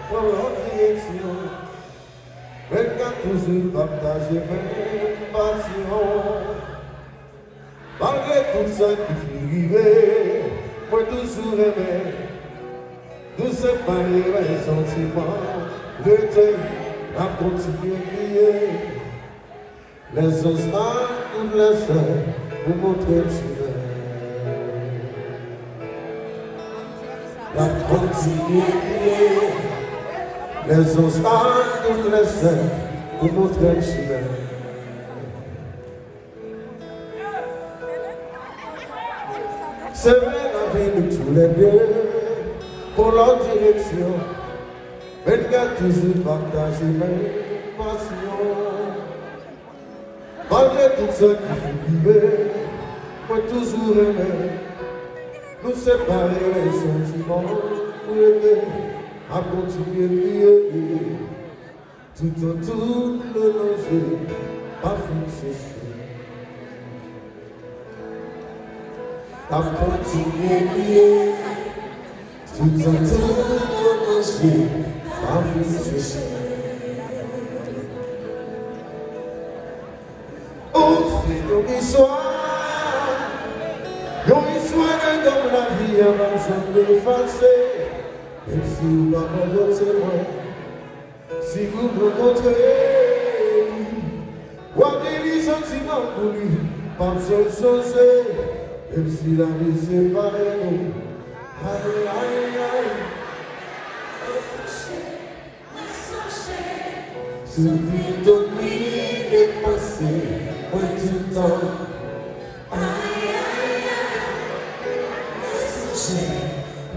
pour leur direction. Mais quand toujours partager même passion. Malgré tout ça qui fait arriver, moi toujours aimé. Nous séparer les sentiments, le temps à continuer à crier. Les ossements nous laissent pour montrer le chemin. La continuer à crier. Les ossements nous laissent pour montrer le chemin. C'est vrai la vie de tous les deux. Pour leur direction, elle a toujours partagé mes passions. Malgré tout ce qui fait vivre, moi toujours aimé. Nous séparer les sentiments pour aider à continuer de crier. Tout autour de nos yeux, pas fixé. À continuer de crier. Tout autour de nos yeux, pas fixé. Oh, c'est une histoire comme la vie avant jamais effacée. Même si vous ne rencontrez moi, si vous me rencontrez, ou avez des sentiments pour lui, pas besoin de changer. Même si la vie sépare nous, aïe, aïe, aïe. Celui d'oubli est passé, moins du temps. Aïe, aïe, aïe.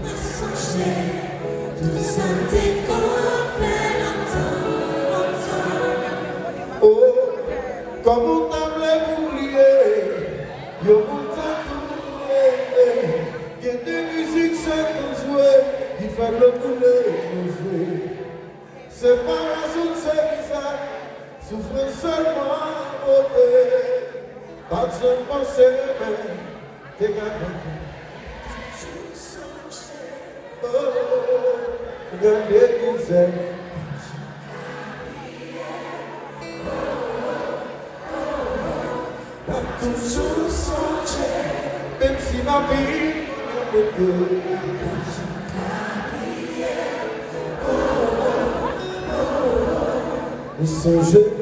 Me songer, tout ça découvert longtemps. Oh, comme on t'avait oublié, yo on t'a oublié. Il y a des musiques c'est qu'on jouait, qui fait le boulet, nous jouer. Séparation de ces visages, souffre seulement beauté. Pas de seule pensée, mais t'es gardé. Oh, regardez vous êtes. T'as toujours songé, même si ma vie n'est pas de vous songez.